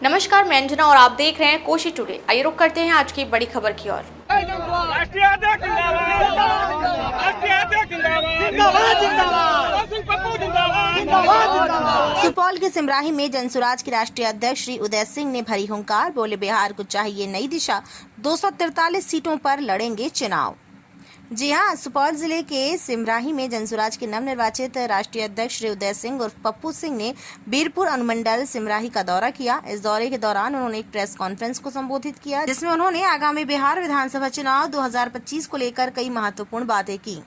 नमस्कार, मैं अंजना और आप देख रहे हैं कोशी टुडे। आइए रुक करते हैं आज की बड़ी खबर की ओर। सुपौल के सिमराही में जनसुराज के राष्ट्रीय अध्यक्ष श्री उदय सिंह ने भरी हुंकार, बोले बिहार को चाहिए नई दिशा, 243 सीटों पर लड़ेंगे चुनाव। जी हां, सुपौल जिले के सिमराही में जनसुराज के नवनिर्वाचित राष्ट्रीय अध्यक्ष श्री उदय सिंह उर्फ पप्पू सिंह ने बीरपुर अनुमंडल सिमराही का दौरा किया। इस दौरे के दौरान उन्होंने एक प्रेस कॉन्फ्रेंस को संबोधित किया, जिसमें उन्होंने आगामी बिहार विधानसभा चुनाव 2025 को लेकर कई महत्वपूर्ण बातें की।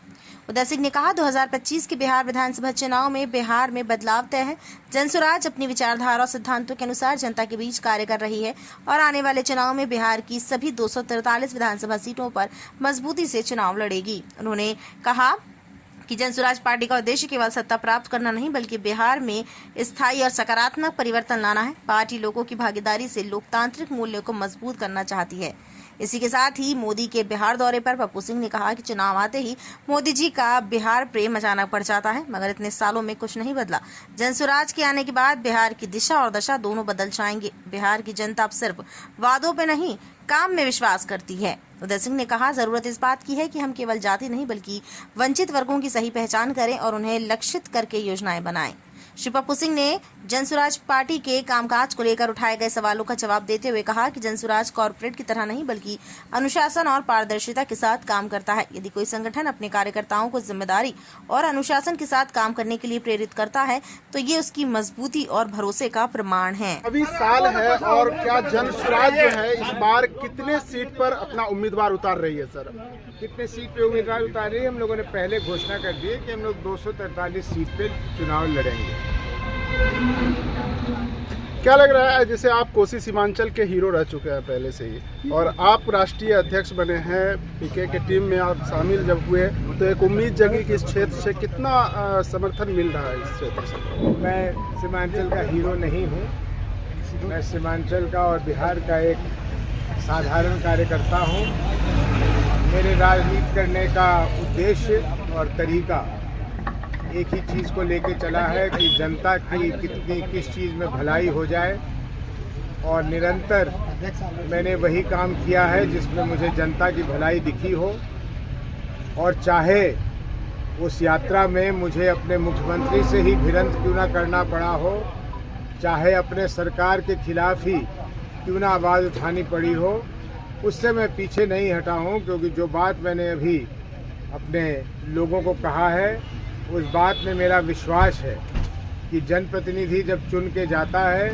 उदय सिंह ने कहा, 2025 के बिहार विधानसभा चुनाव में बिहार में बदलाव तय है। जनसुराज अपनी विचारधारा और सिद्धांतों के अनुसार जनता के बीच कार्य कर रही है और आने वाले चुनाव में बिहार की सभी 243 विधानसभा सीटों पर मजबूती से चुनाव लड़ेगी। उन्होंने कहा कि जनसुराज पार्टी का उद्देश्य केवल सत्ता प्राप्त करना नहीं, बल्कि बिहार में स्थायी और सकारात्मक परिवर्तन लाना है। पार्टी लोगों की भागीदारी से लोकतांत्रिक मूल्यों को मजबूत करना चाहती है। इसी के साथ ही मोदी के बिहार दौरे पर पप्पू सिंह ने कहा कि चुनाव आते ही मोदी जी का बिहार प्रेम अचानक बढ़ जाता है, मगर इतने सालों में कुछ नहीं बदला। जनसुराज के आने के बाद बिहार की दिशा और दशा दोनों बदल जाएंगे। बिहार की जनता अब सिर्फ वादों पे नहीं, काम में विश्वास करती है। उदय सिंह ने कहा, जरूरत इस बात की है कि हम केवल जाति नहीं बल्कि वंचित वर्गों की सही पहचान करें और उन्हें लक्षित करके योजनाएं बनाएं। श्री पप्पू सिंह ने जनसुराज पार्टी के कामकाज को लेकर उठाए गए सवालों का जवाब देते हुए कहा कि जनसुराज कॉर्पोरेट की तरह नहीं बल्कि अनुशासन और पारदर्शिता के साथ काम करता है। यदि कोई संगठन अपने कार्यकर्ताओं को जिम्मेदारी और अनुशासन के साथ काम करने के लिए प्रेरित करता है तो ये उसकी मजबूती और भरोसे का प्रमाण है। अभी साल है और क्या जनसुराज जो है इस बार कितने सीट पर अपना उम्मीदवार उतार रही है? सर, कितने सीट पे उम्मीदवार उतार रही है? हम लोगों ने पहले घोषणा कर दी है कि हम लोग 243 सीट पे चुनाव लड़ेंगे। क्या लग रहा है, जैसे आप कोसी सीमांचल के हीरो रह चुके हैं पहले से ही और आप राष्ट्रीय अध्यक्ष बने हैं, पीके के टीम में आप शामिल जब हुए तो एक उम्मीद जगी कि इस क्षेत्र से कितना समर्थन मिल रहा है इस क्षेत्र से? मैं सीमांचल का हीरो नहीं हूँ, मैं सीमांचल का और बिहार का एक साधारण कार्यकर्ता हूँ। मेरे राजनीति करने का उद्देश्य और तरीका एक ही चीज़ को लेके चला है कि जनता की किस चीज़ में भलाई हो जाए, और निरंतर मैंने वही काम किया है जिसमें मुझे जनता की भलाई दिखी हो। और चाहे उस यात्रा में मुझे अपने मुख्यमंत्री से ही भिड़ंत क्यों ना करना पड़ा हो, चाहे अपने सरकार के खिलाफ ही क्यों ना आवाज़ उठानी पड़ी हो, उससे मैं पीछे नहीं हटा हूँ। क्योंकि जो बात मैंने अभी अपने लोगों को कहा है उस बात में मेरा विश्वास है कि जनप्रतिनिधि जब चुन के जाता है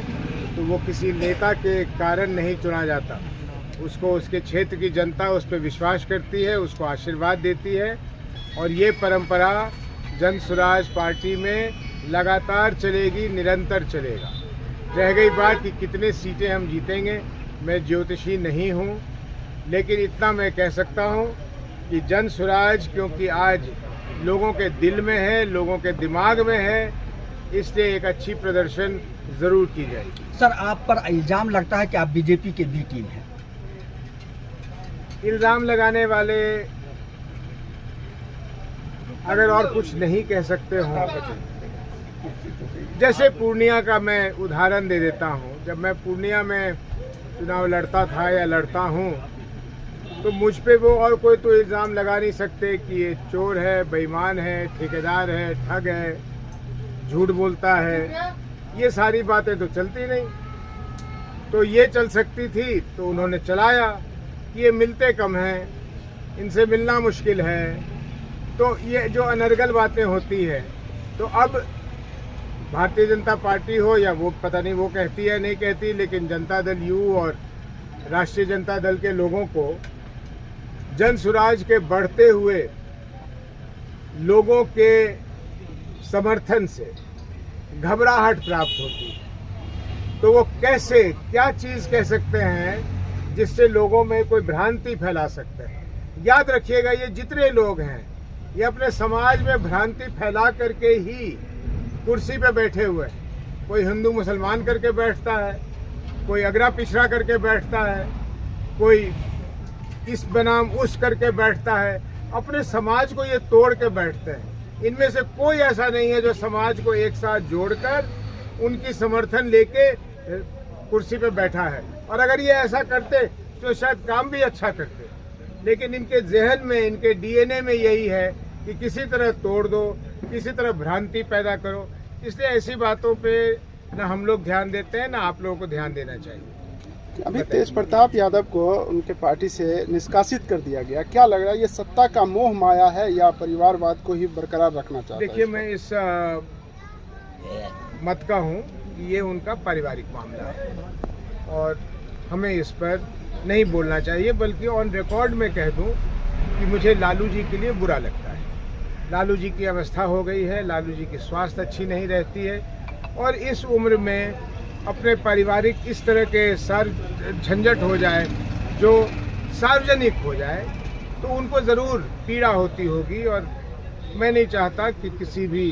तो वो किसी नेता के कारण नहीं चुना जाता, उसको उसके क्षेत्र की जनता उस पर विश्वास करती है, उसको आशीर्वाद देती है। और ये परंपरा जनसुराज पार्टी में लगातार चलेगी, निरंतर चलेगा। रह गई बात कि कितने सीटें हम जीतेंगे, मैं ज्योतिषी नहीं हूँ, लेकिन इतना मैं कह सकता हूँ कि जनसुराज क्योंकि आज लोगों के दिल में है, लोगों के दिमाग में है, इसलिए एक अच्छी प्रदर्शन जरूर की जाएगी। सर, आप पर इल्जाम लगता है कि आप बीजेपी के बी टीम हैं। इल्जाम लगाने वाले अगर और कुछ नहीं कह सकते हो, जैसे पूर्णिया का मैं उदाहरण दे देता हूँ। जब मैं पूर्णिया में चुनाव लड़ता था या लड़ता हूँ तो मुझ पे वो और कोई तो इल्ज़ाम लगा नहीं सकते कि ये चोर है, बेईमान है, ठेकेदार है, ठग है, झूठ बोलता है। ये सारी बातें तो चलती नहीं। तो ये चल सकती थी तो उन्होंने चलाया कि ये मिलते कम हैं, इनसे मिलना मुश्किल है। तो ये जो अनर्गल बातें होती है, तो अब भारतीय जनता पार्टी हो या वो पता नहीं वो कहती है नहीं कहती, लेकिन जनता दल यू और राष्ट्रीय जनता दल के लोगों को जनसुराज के बढ़ते हुए लोगों के समर्थन से घबराहट प्राप्त होती है। तो वो कैसे क्या चीज़ कह सकते हैं जिससे लोगों में कोई भ्रांति फैला सकते हैं? याद रखिएगा, ये जितने लोग हैं ये अपने समाज में भ्रांति फैला करके ही कुर्सी पे बैठे हुए हैं। कोई हिंदू मुसलमान करके बैठता है, कोई अगरा पिछड़ा करके बैठता है, कोई इस बनाम उस करके बैठता है। अपने समाज को ये तोड़ के बैठते हैं। इनमें से कोई ऐसा नहीं है जो समाज को एक साथ जोड़कर उनकी समर्थन लेके कुर्सी पे बैठा है। और अगर ये ऐसा करते तो शायद काम भी अच्छा करते, लेकिन इनके जहन में, इनके डीएनए में यही है कि किसी तरह तोड़ दो, किसी तरह भ्रांति पैदा करो। इसलिए ऐसी बातों पे ना हम लोग ध्यान देते हैं, ना आप लोगों को ध्यान देना चाहिए। अभी तेज प्रताप यादव को उनके पार्टी से निष्कासित कर दिया गया, क्या लग रहा है, ये सत्ता का मोह माया है या परिवारवाद को ही बरकरार रखना चाहता है? देखिए, मैं इस मत का हूँ कि ये उनका पारिवारिक मामला है और हमें इस पर नहीं बोलना चाहिए, बल्कि ऑन रिकॉर्ड में कह दूं कि मुझे लालू जी के लिए बुरा लगता है। लालू जी की अवस्था हो गई है, लालू जी की स्वास्थ्य अच्छी नहीं रहती है और इस उम्र में अपने पारिवारिक इस तरह के सार झंझट हो जाए जो सार्वजनिक हो जाए तो उनको ज़रूर पीड़ा होती होगी। और मैं नहीं चाहता कि किसी भी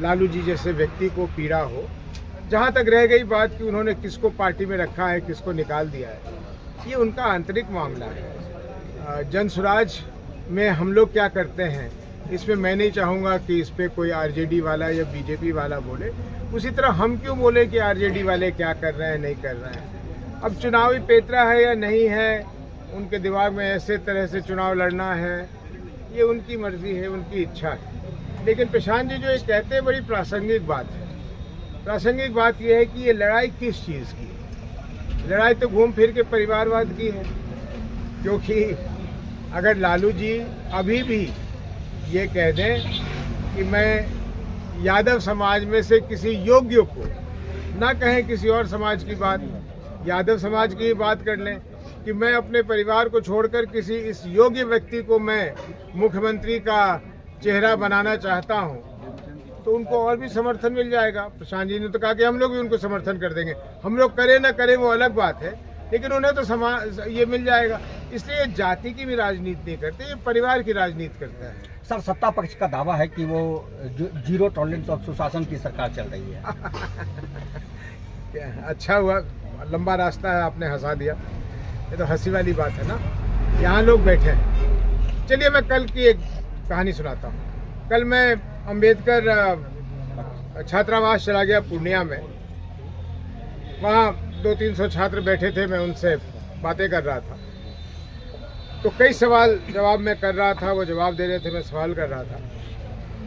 लालू जी जैसे व्यक्ति को पीड़ा हो। जहाँ तक रह गई बात कि उन्होंने किसको पार्टी में रखा है, किसको निकाल दिया है, ये उनका आंतरिक मामला है। जनसुराज में हम लोग क्या करते हैं, इसमें मैं नहीं चाहूँगा कि इस पर कोई आरजेडी वाला या बीजेपी वाला बोले। उसी तरह हम क्यों बोले कि आरजेडी वाले क्या कर रहे हैं, नहीं कर रहे हैं। अब चुनावी पेतरा है या नहीं है, उनके दिमाग में ऐसे तरह से चुनाव लड़ना है, ये उनकी मर्जी है, उनकी इच्छा है। लेकिन प्रशांत जी जो ये कहते हैं, बड़ी प्रासंगिक बात है। प्रासंगिक बात यह है कि ये लड़ाई किस चीज़ की है। लड़ाई तो घूम फिर के परिवारवाद की है, क्योंकि अगर लालू जी अभी भी ये कह दें कि मैं यादव समाज में से किसी योग्य को, ना कहें किसी और समाज की बात, यादव समाज की बात कर लें कि मैं अपने परिवार को छोड़कर किसी इस योग्य व्यक्ति को मैं मुख्यमंत्री का चेहरा बनाना चाहता हूं, तो उनको और भी समर्थन मिल जाएगा। प्रशांत जी ने तो कहा कि हम लोग भी उनको समर्थन कर देंगे। हम लोग करें ना करें वो अलग बात है, लेकिन उन्हें तो समाज ये मिल जाएगा। इसलिए जाति की भी राजनीति नहीं करते, ये परिवार की राजनीति करता है। सर, सत्ता पक्ष का दावा है कि वो जीरो टॉलरेंस और सुशासन की सरकार चल रही है। अच्छा हुआ, लंबा रास्ता है, आपने हंसा दिया। ये तो हंसी वाली बात है ना, यहाँ लोग बैठे हैं। चलिए मैं कल की एक कहानी सुनाता हूँ। कल मैं अंबेडकर छात्रावास चला गया पूर्णिया में। वहाँ 200-300 छात्र बैठे थे, मैं उनसे बातें कर रहा था। तो कई सवाल जवाब मैं कर रहा था, वो जवाब दे रहे थे, मैं सवाल कर रहा था।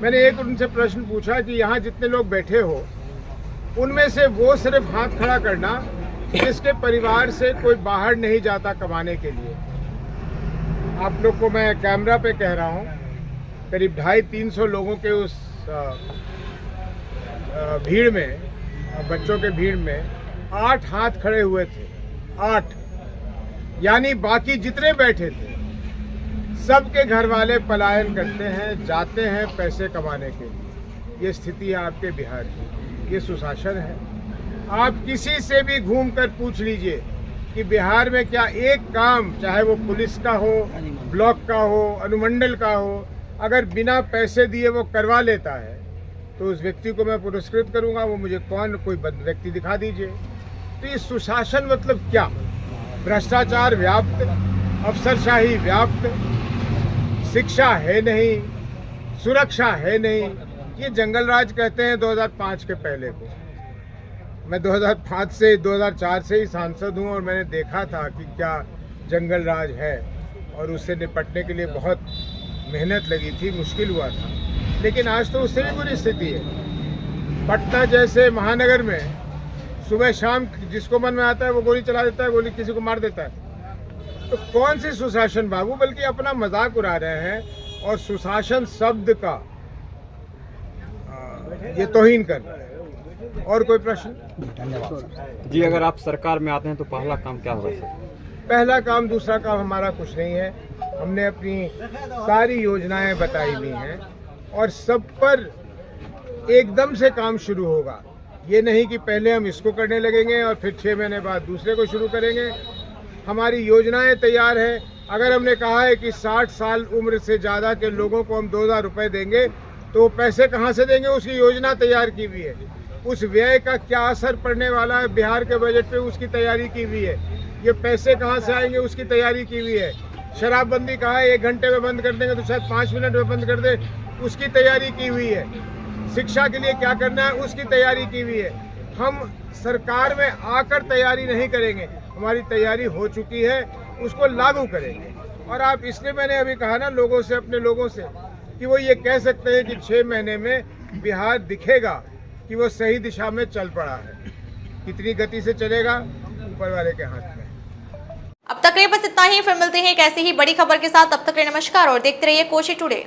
मैंने एक उनसे प्रश्न पूछा कि यहाँ जितने लोग बैठे हो, उनमें से वो सिर्फ हाथ खड़ा करना जिसके परिवार से कोई बाहर नहीं जाता कमाने के लिए। आप लोग को मैं कैमरा पे कह रहा हूँ, करीब 250-300 लोगों के उस भीड़ में, बच्चों के भीड़ में 8 हाथ खड़े हुए थे। 8, यानी बाकी जितने बैठे थे सबके घर वाले पलायन करते हैं, जाते हैं पैसे कमाने के लिए। ये स्थिति है आपके बिहार की, ये सुशासन है। आप किसी से भी घूमकर पूछ लीजिए कि बिहार में क्या एक काम, चाहे वो पुलिस का हो, ब्लॉक का हो, अनुमंडल का हो, अगर बिना पैसे दिए वो करवा लेता है तो उस व्यक्ति को मैं पुरस्कृत करूंगा। वो मुझे कोई व्यक्ति दिखा दीजिए। तो ये सुशासन मतलब क्या? भ्रष्टाचार व्याप्त, अफसरशाही व्याप्त, शिक्षा है नहीं, सुरक्षा है नहीं। ये जंगल राज कहते हैं 2005 के पहले को। मैं 2005 से 2004 से ही सांसद हूँ और मैंने देखा था कि क्या जंगल राज है और उससे निपटने के लिए बहुत मेहनत लगी थी, मुश्किल हुआ था। लेकिन आज तो उससे भी बुरी स्थिति है। पटना जैसे महानगर में सुबह शाम जिसको मन में आता है वो गोली चला देता है, गोली किसी को मार देता है। तो कौन सी सुशासन बाबू, बल्कि अपना मजाक उड़ा रहे हैं और सुशासन शब्द का ये तौहीन कर रहा है। और कोई प्रश्न? धन्यवाद जी। अगर आप सरकार में आते हैं तो पहला काम क्या होगा सर? पहला काम, दूसरा काम हमारा कुछ नहीं है। हमने अपनी सारी योजनाएं बताई हुई हैं और सब पर एकदम से काम शुरू होगा। ये नहीं कि पहले हम इसको करने लगेंगे और फिर 6 महीने बाद दूसरे को शुरू करेंगे। हमारी योजनाएं तैयार है। अगर हमने कहा है कि 60 साल उम्र से ज़्यादा के लोगों को हम 2000 रुपये देंगे, तो वो पैसे कहाँ से देंगे, उसकी योजना तैयार की हुई है। उस व्यय का क्या असर पड़ने वाला है बिहार के बजट पे, उसकी तैयारी की हुई है। ये पैसे कहाँ से आएंगे, उसकी तैयारी की हुई है। शराबबंदी कहा है 1 घंटे में बंद कर देंगे, तो शायद 5 मिनट में बंद कर दे, उसकी तैयारी की हुई है। शिक्षा के लिए क्या करना है, उसकी तैयारी की हुई है। हम सरकार में आकर तैयारी नहीं करेंगे, हमारी तैयारी हो चुकी है, उसको लागू करेंगे। और आप इसलिए मैंने अभी कहा ना लोगों से, अपने लोगों से, कि वो ये कह सकते हैं कि 6 महीने में बिहार दिखेगा कि वो सही दिशा में चल पड़ा है। कितनी गति से चलेगा ऊपर वाले के हाथ में। अब तक के लिए बस इतना ही, फिर मिलते हैं एक ऐसी ही बड़ी खबर के साथ। तब तक के लिए नमस्कार और देखते रहिए कोशी टुडे।